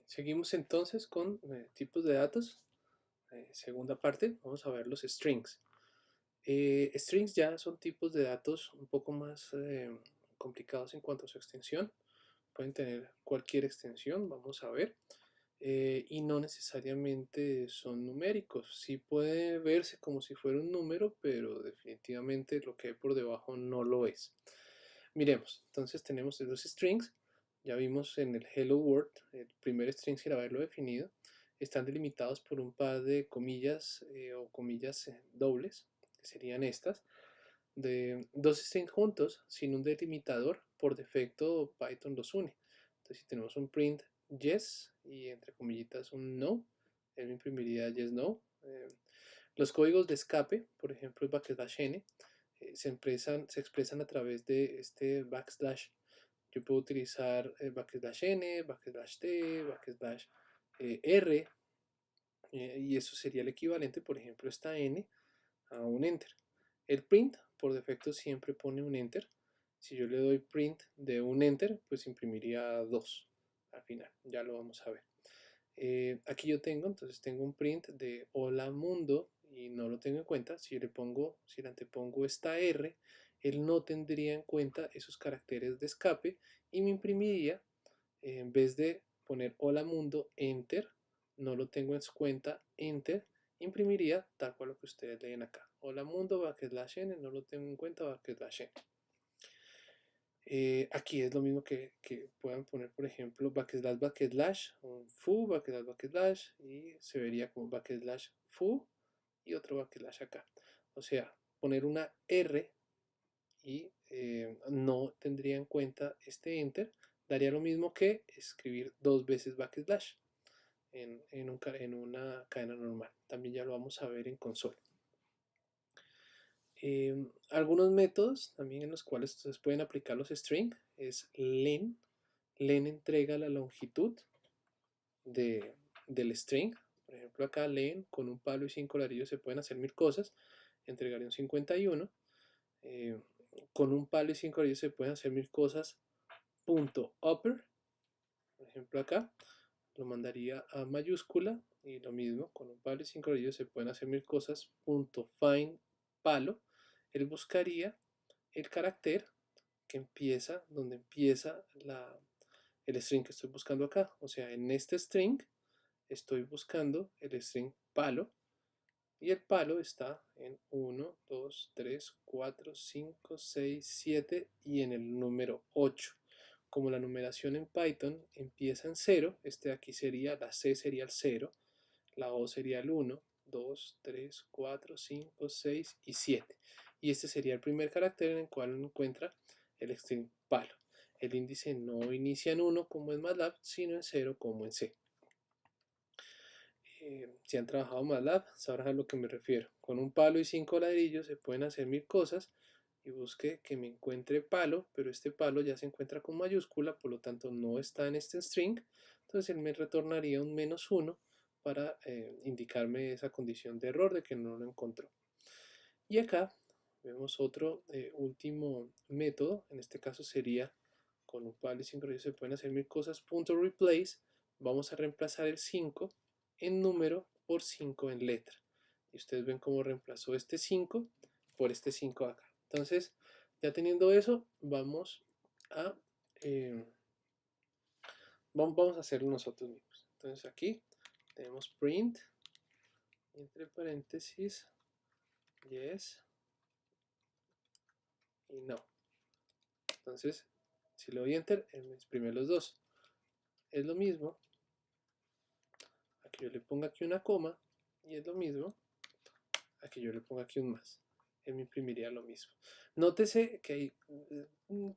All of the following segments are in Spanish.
Seguimos entonces con tipos de datos. Segunda parte, vamos a ver los strings. Strings ya son tipos de datos un poco más complicados en cuanto a su extensión. Pueden tener cualquier extensión, vamos a ver. Y no necesariamente son numéricos. Sí puede verse como si fuera un número, pero definitivamente lo que hay por debajo no lo es. Miremos, entonces tenemos los strings. Ya vimos en el Hello World, el primer string sin haberlo definido, están delimitados por un par de comillas o comillas dobles, que serían estas, de dos strings juntos sin un delimitador. Por defecto Python los une. Entonces si tenemos un print yes y entre comillitas un no, él me imprimiría yes no. Los códigos de escape, por ejemplo el backslash n, se expresan a través de este backslash. Yo puedo utilizar backslash n, backslash t, backslash r, y eso sería el equivalente, por ejemplo, esta n a un enter. El print, por defecto, siempre pone un enter. Si yo le doy print de un enter, pues imprimiría 2 al final. Ya lo vamos a ver. Aquí yo tengo, entonces tengo un print de hola mundo y no lo tengo en cuenta. Si le antepongo esta R, él no tendría en cuenta esos caracteres de escape y me imprimiría, en vez de poner hola mundo, enter, no lo tengo en cuenta, enter, imprimiría tal cual lo que ustedes leen acá. Hola mundo, backslash n, no lo tengo en cuenta, backslash n. Aquí es lo mismo que puedan poner, por ejemplo, backslash, backslash, un foo, backslash, backslash, y se vería como backslash foo y otro backslash acá. O sea, poner una R y no tendría en cuenta este enter, daría lo mismo que escribir dos veces backslash en una cadena normal. También ya lo vamos a ver en consola. Algunos métodos también en los cuales ustedes pueden aplicar los strings es len. Len entrega la longitud del string. Por ejemplo, acá len con un palo y 5 ladrillos se pueden hacer 1000 cosas. Entregaría un 51. Con un palo y 5 ladrillos se pueden hacer 1000 cosas. Punto upper. Por ejemplo, acá lo mandaría a mayúscula y lo mismo, con un palo y 5 ladrillos se pueden hacer 1000 cosas. Punto find palo. Él buscaría el carácter que empieza, donde empieza el string que estoy buscando acá. O sea, en este string estoy buscando el string palo y el palo está en 1, 2, 3, 4, 5, 6, 7 y en el número 8. Como la numeración en Python empieza en 0, este de aquí sería, la C sería el 0, la O sería el 1, 2, 3, 4, 5, 6 y 7. Y este sería el primer carácter en el cual uno encuentra el string palo. El índice no inicia en 1 como en MATLAB, sino en 0 como en C. Si han trabajado MATLAB, sabrán a lo que me refiero. Con un palo y 5 ladrillos se pueden hacer 1000 cosas y busque que me encuentre palo, pero este palo ya se encuentra con mayúscula, por lo tanto no está en este string. Entonces él me retornaría un -1 para indicarme esa condición de error de que no lo encontró. Y acá vemos otro último método, en este caso sería con un palo y 5 ladrillos se pueden hacer 1000 cosas. Punto replace, vamos a reemplazar el 5 en número por 5 en letra. Y ustedes ven cómo reemplazó este 5 por este 5 acá. Entonces, ya teniendo eso, vamos a hacerlo nosotros mismos. Entonces aquí tenemos print, entre paréntesis, yes y no. Entonces, si le doy enter, él me exprime los dos. Es lo mismo. Aquí yo le pongo aquí una coma y es lo mismo. Aquí yo le pongo aquí un más. Él me imprimiría lo mismo. Nótese que hay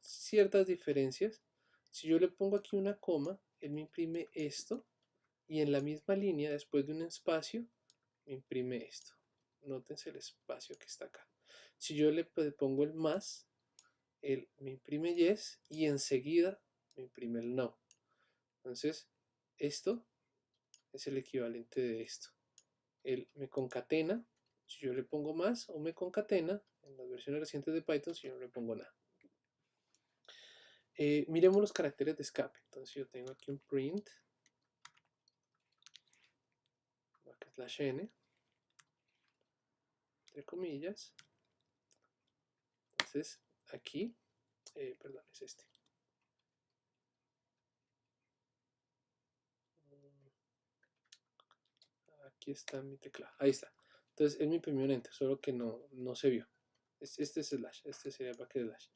ciertas diferencias. Si yo le pongo aquí una coma, él me imprime esto y en la misma línea, después de un espacio, me imprime esto. Nótense el espacio que está acá. Si yo le pongo el más, él me imprime yes y enseguida me imprime el no. Entonces, esto es el equivalente de esto. Él me concatena si yo le pongo más o me concatena en las versiones recientes de Python si yo no le pongo nada. Miremos los caracteres de escape. Entonces yo tengo aquí un print /n, entre comillas. Entonces aquí, perdón, es este. Aquí está mi teclado, ahí está. Entonces es mi primer enter, solo que no se vio. Este es slash, este sería el /slash.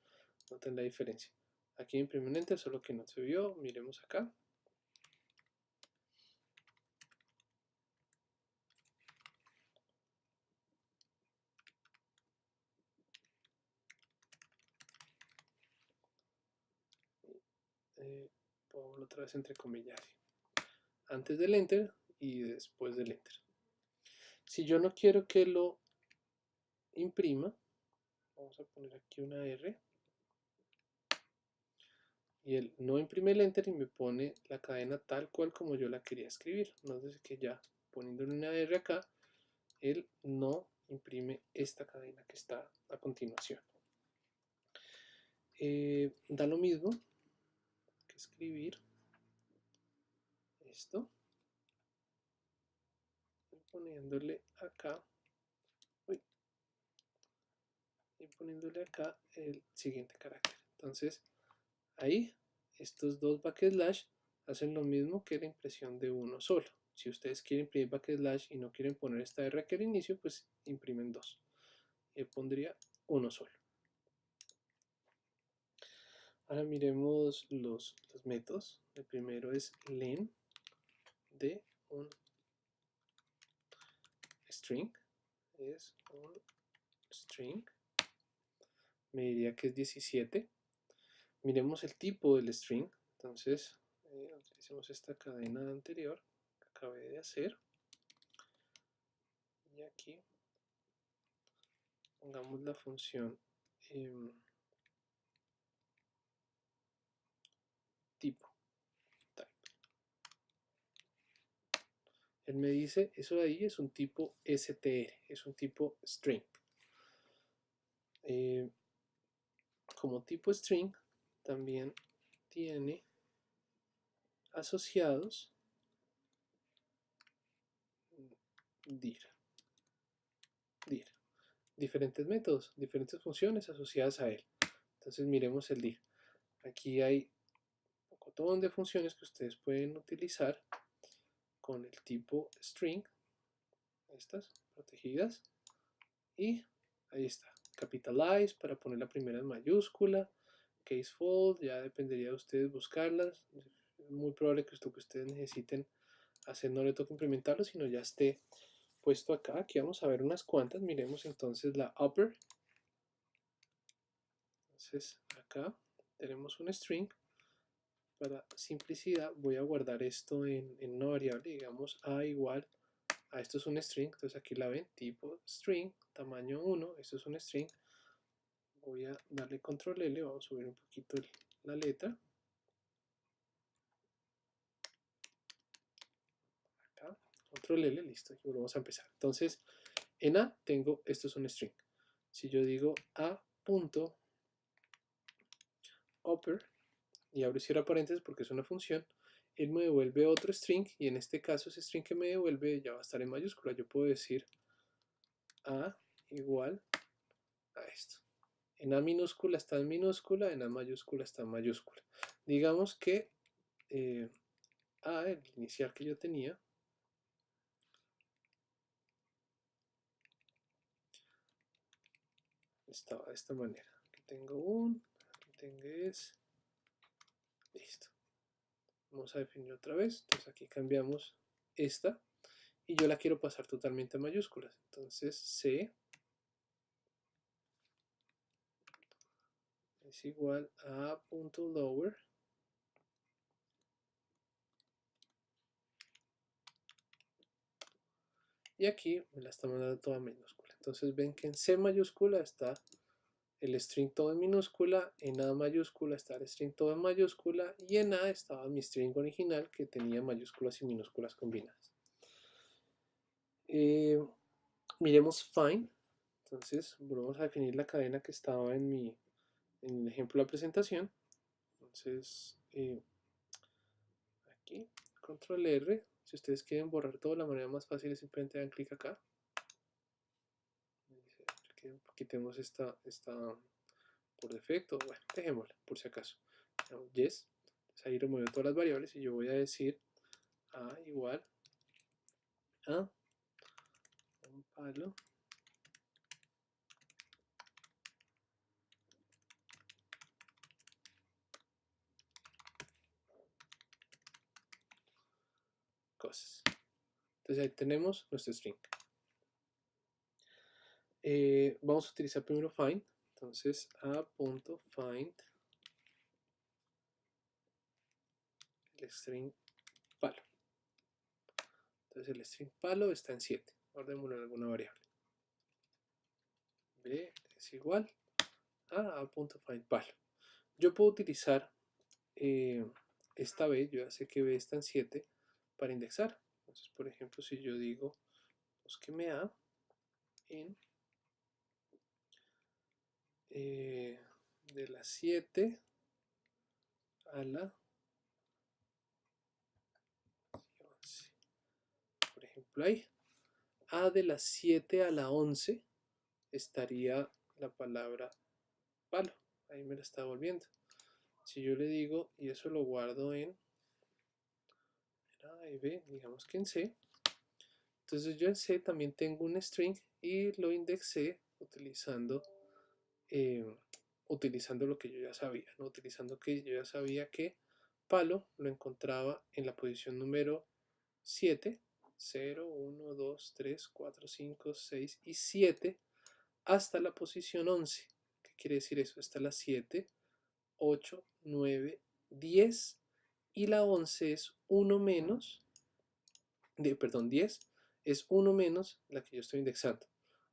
Noten la diferencia. Aquí mi primer enter, solo que no se vio. Miremos acá. Pongo otra vez entre comillas. Antes del enter y después del enter. Si yo no quiero que lo imprima, vamos a poner aquí una R. Y él no imprime el enter y me pone la cadena tal cual como yo la quería escribir. Entonces que ya poniéndole una R acá, él no imprime esta cadena que está a continuación. Da lo mismo que escribir esto y poniéndole acá y poniéndole acá el siguiente carácter. Entonces ahí estos dos /slash hacen lo mismo que la impresión de uno solo. Si ustedes quieren imprimir /slash y no quieren poner esta R aquí al inicio, pues imprimen dos. Y pondría uno solo. Ahora miremos los métodos. El primero es len de un string. Es un string. Me diría que es 17. Miremos el tipo del string. Entonces, utilicemos esta cadena anterior que acabé de hacer. Y aquí pongamos la función tipo. Él me dice, eso de ahí es un tipo str, es un tipo string. Como tipo string también tiene asociados dir. Diferentes métodos, diferentes funciones asociadas a él. Entonces miremos el dir. Aquí hay un montón de funciones que ustedes pueden utilizar con el tipo string, estas protegidas, y ahí está, capitalize para poner la primera en mayúscula, casefold, ya dependería de ustedes buscarlas, es muy probable que esto que ustedes necesiten hacer no le toque implementarlo, sino ya esté puesto acá. Aquí vamos a ver unas cuantas, miremos entonces la upper. Entonces acá tenemos un string. Para simplicidad voy a guardar esto en una variable, digamos a igual a esto es un string, entonces aquí la ven, tipo string, tamaño 1, esto es un string. Voy a darle control L, vamos a subir un poquito la letra. Acá, control L, listo, y volvemos a empezar. Entonces, en A tengo, esto es un string. Si yo digo a.upper, y abro y cierro paréntesis porque es una función, él me devuelve otro string, y en este caso ese string que me devuelve ya va a estar en mayúscula. Yo puedo decir A igual a esto. En A minúscula está en minúscula, en A mayúscula está en mayúscula. Digamos que A, el inicial que yo tenía, estaba de esta manera. Aquí tengo aquí tengo listo. Vamos a definir otra vez. Entonces aquí cambiamos esta y yo la quiero pasar totalmente a mayúsculas. Entonces C es igual a A.lower y aquí me la está mandando toda minúscula. Entonces ven que en C mayúscula está el string todo en minúscula, en A mayúscula está el string todo en mayúscula y en A estaba mi string original que tenía mayúsculas y minúsculas combinadas. Miremos find. Entonces vamos a definir la cadena que estaba en el ejemplo de la presentación. Entonces aquí control R, Si ustedes quieren borrar todo, la manera más fácil es simplemente dan clic acá. Quitemos esta por defecto. Bueno, dejémosla por si acaso. Yes. Entonces ahí remuevo todas las variables y yo voy a decir a igual a un palo cosas. Entonces ahí tenemos nuestro string. Vamos a utilizar primero find. Entonces a.find el string palo. Entonces el string palo está en 7. Guardémoslo en alguna variable. B es igual a a.find palo. Yo puedo utilizar esta B, yo ya sé que B está en 7, para indexar. Entonces, por ejemplo, si yo digo, búsqueme A en de las 7 a la 11. Por ejemplo, ahí. A de las 7 a la 11 estaría la palabra palo. Ahí me la está volviendo. Si yo le digo, y eso lo guardo en A y B, digamos que en C. Entonces yo en C también tengo un string y lo indexé utilizando lo que yo ya sabía, ¿no? Utilizando que yo ya sabía que palo lo encontraba en la posición número 7, 0, 1, 2, 3, 4, 5, 6 y 7 hasta la posición 11. ¿Qué quiere decir eso? Hasta la 7, 8, 9, 10 y la 11 es 1 menos, perdón, 10 es 1 menos la que yo estoy indexando.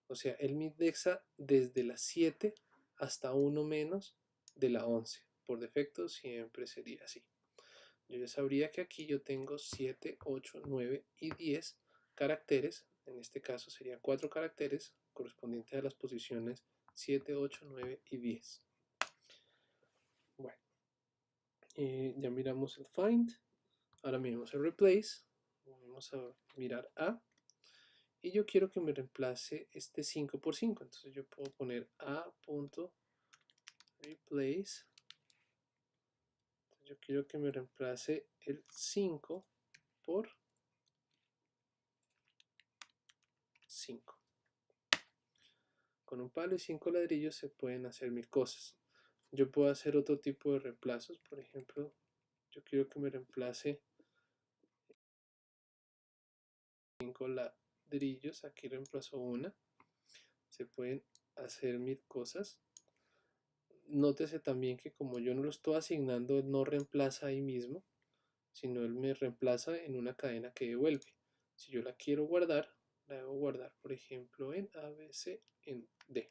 O sea, él me indexa desde la 7 hasta 1 menos de la 11. Por defecto siempre sería así. Yo ya sabría que aquí yo tengo 7, 8, 9 y 10 caracteres. En este caso serían 4 caracteres correspondientes a las posiciones 7, 8, 9 y 10. Bueno, ya miramos el find. Ahora miramos el replace. Vamos a mirar A. Y yo quiero que me reemplace este 5 por 5. Entonces yo puedo poner a.replace. Yo quiero que me reemplace el 5 por 5. Con un palo y 5 ladrillos se pueden hacer 1000 cosas. Yo puedo hacer otro tipo de reemplazos. Por ejemplo, yo quiero que me reemplace 5 ladrillos. Aquí reemplazo una. Se pueden hacer 1000 cosas. Nótese también que como yo no lo estoy asignando, él no reemplaza ahí mismo, sino él me reemplaza en una cadena que devuelve. Si yo la quiero guardar, la debo guardar, por ejemplo, en ABC, en D.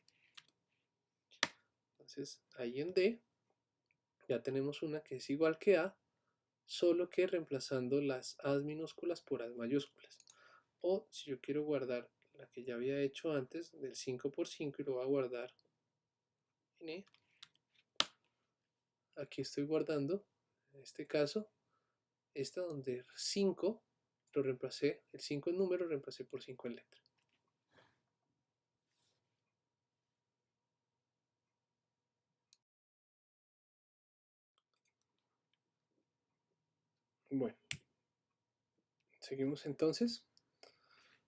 Entonces, ahí en D ya tenemos una que es igual que A, solo que reemplazando las A minúsculas por A mayúsculas. O si yo quiero guardar la que ya había hecho antes, del 5 por 5 y lo voy a guardar en E, aquí estoy guardando, en este caso, esta donde 5 lo reemplacé, el 5 en número lo reemplacé por 5 en letra. Bueno, seguimos entonces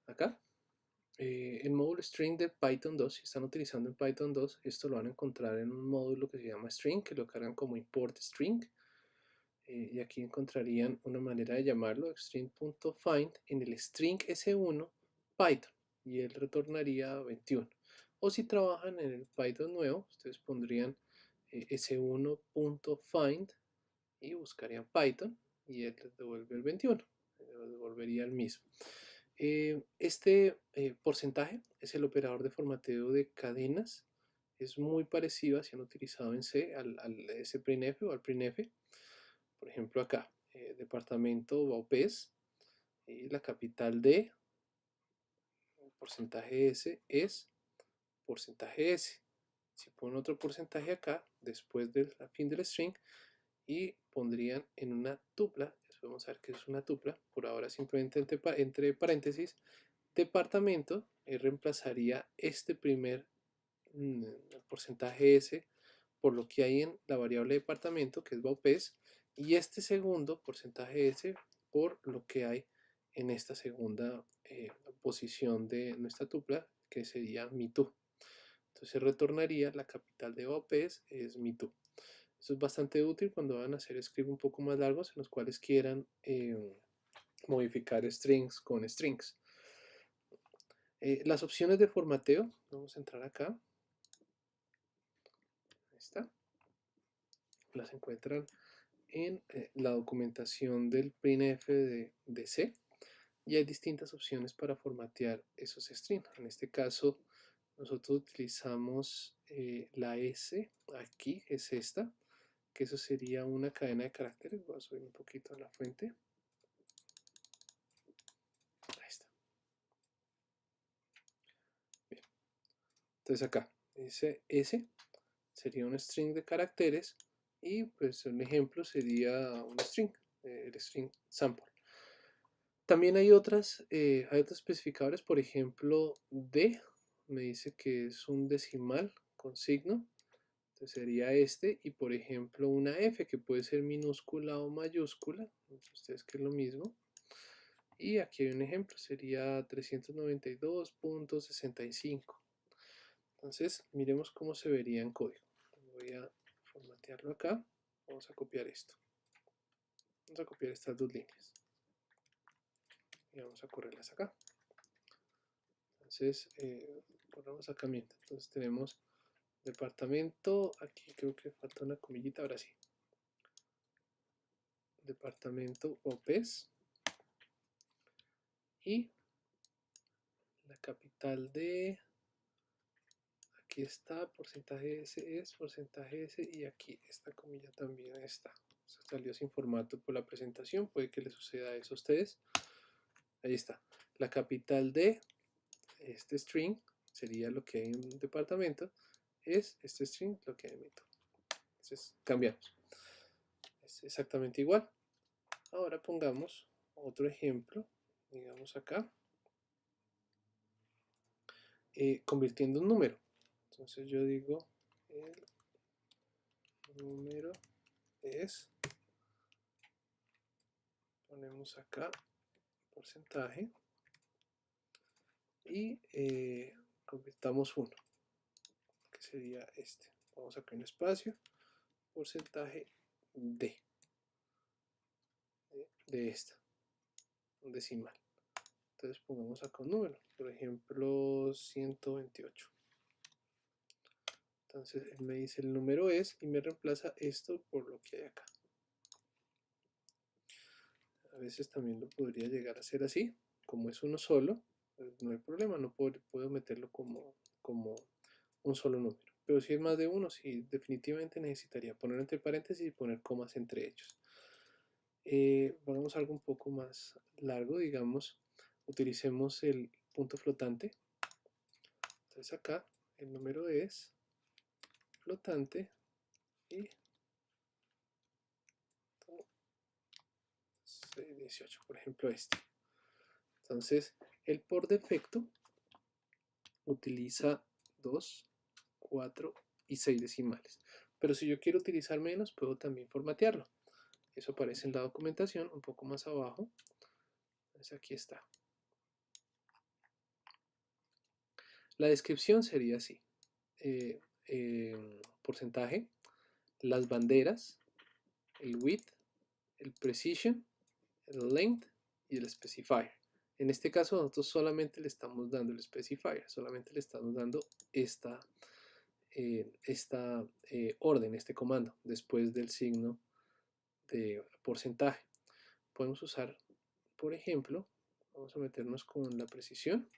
acá. El módulo string de Python 2, si están utilizando en Python 2, esto lo van a encontrar en un módulo que se llama string, que lo cargan como import string. Y aquí encontrarían una manera de llamarlo, string.find, en el string s1 Python, y él retornaría 21. O si trabajan en el Python nuevo, ustedes pondrían s1.find y buscarían Python, y él les devuelve el 21, les devolvería el mismo. Este porcentaje es el operador de formateo de cadenas. Es muy parecido, si han utilizado en C, al sprintf o al printf. Por ejemplo, acá, departamento Baupés, la capital de porcentaje S es porcentaje S. Si ponen otro porcentaje acá, después del fin del string, y pondrían en una tupla, vamos a ver que es una tupla, por ahora simplemente entre paréntesis, departamento, reemplazaría este primer porcentaje S por lo que hay en la variable departamento, que es Baupés, y este segundo porcentaje S por lo que hay en esta segunda posición de nuestra tupla, que sería MeToo. Entonces retornaría la capital de Baupés es MeToo. Eso es bastante útil cuando van a hacer scripts un poco más largos en los cuales quieran modificar strings con strings. Las opciones de formateo, vamos a entrar acá. Ahí está. Las encuentran en la documentación del printf de C y hay distintas opciones para formatear esos strings. En este caso nosotros utilizamos la S, aquí es esta, que eso sería una cadena de caracteres. Voy a subir un poquito a la fuente. Ahí está. Bien. Entonces acá, ese S sería un string de caracteres y pues un ejemplo sería un string, el string sample. También hay otros especificadores, por ejemplo, D, me dice que es un decimal con signo, entonces sería este, y por ejemplo una F que puede ser minúscula o mayúscula, ustedes que es lo mismo, y aquí hay un ejemplo, sería 392.65. Entonces miremos cómo se vería en código. Voy a formatearlo acá, vamos a copiar esto, vamos a copiar estas dos líneas y vamos a correrlas acá. Entonces, ponemos acá mientras. Entonces tenemos departamento, aquí creo que falta una comillita, ahora sí. Departamento OPES y la capital de, aquí está, porcentaje S es, porcentaje S y aquí esta comilla también está. Se salió sin formato por la presentación, puede que les suceda eso a ustedes. Ahí está, la capital de este string sería lo que hay en un departamento, es este string lo que hay en método. Entonces cambiamos. Es exactamente igual. Ahora pongamos otro ejemplo, digamos acá, convirtiendo un número. Entonces yo digo, el número es, ponemos acá porcentaje y convirtamos 1, que sería este. Vamos acá en espacio, porcentaje de esta, un decimal. Entonces pongamos acá un número, por ejemplo 128. Entonces él me dice el número es y me reemplaza esto por lo que hay acá. A veces también lo podría llegar a ser así, como es uno solo, pues no hay problema, no puedo meterlo como un solo número. Pero si es más de uno, sí, definitivamente necesitaría poner entre paréntesis y poner comas entre ellos. Vamos a algo un poco más largo, digamos, utilicemos el punto flotante. Entonces acá el número es flotante y 18, por ejemplo este. Entonces, el por defecto utiliza 2, 4 y 6 decimales. Pero si yo quiero utilizar menos, puedo también formatearlo. Eso aparece en la documentación, un poco más abajo. Entonces aquí está. La descripción sería así. Porcentaje, las banderas, el width, el precision, el length y el specifier. En este caso nosotros solamente le estamos dando el specifier, solamente le estamos dando esta orden, este comando, después del signo de porcentaje. Podemos usar, por ejemplo, vamos a meternos con la precisión.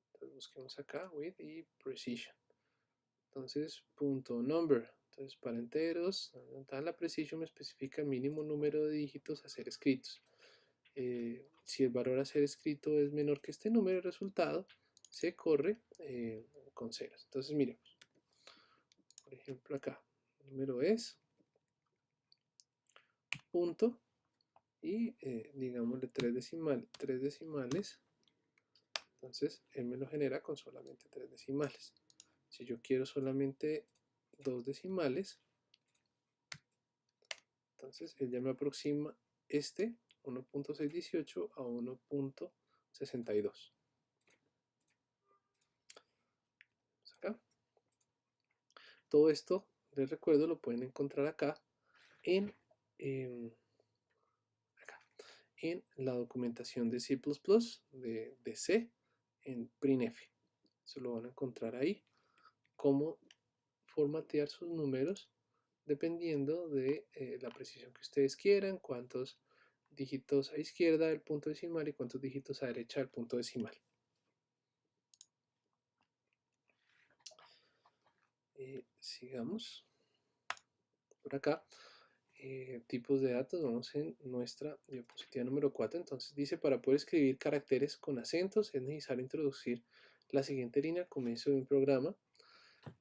Entonces busquemos acá, width y precision. Entonces, punto number. Entonces, para enteros, la precision me especifica el mínimo número de dígitos a ser escritos. Si el valor a ser escrito es menor que este número, el resultado se corre con ceros. Entonces, miremos. Por ejemplo, acá, el número es punto y digámosle tres decimales, entonces él me lo genera con solamente 3 decimales. Si yo quiero solamente 2 decimales, entonces él ya me aproxima este 1.618 a 1.62. Acá. Todo esto, les recuerdo, lo pueden encontrar acá en, en la documentación de C++, de C, en printf. Se lo van a encontrar ahí, cómo formatear sus números dependiendo de la precisión que ustedes quieran, cuántos dígitos a izquierda del punto decimal y cuántos dígitos a derecha del punto decimal. Sigamos por acá. Tipos de datos, vamos en nuestra diapositiva número 4. Entonces dice, para poder escribir caracteres con acentos es necesario introducir la siguiente línea al comienzo de un programa.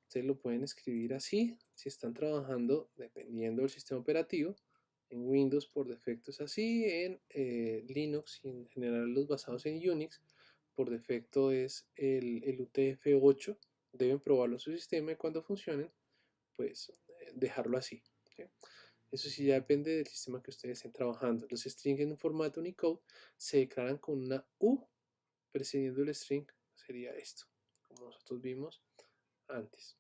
Ustedes lo pueden escribir así, si están trabajando dependiendo del sistema operativo. En Windows por defecto es así, en Linux y en general los basados en Unix por defecto es el UTF-8. Deben probarlo en su sistema y cuando funcionen, pues dejarlo así. ¿Sí? Eso sí ya depende del sistema que ustedes estén trabajando. Los strings en un formato Unicode se declaran con una U precediendo el string, sería esto, como nosotros vimos antes.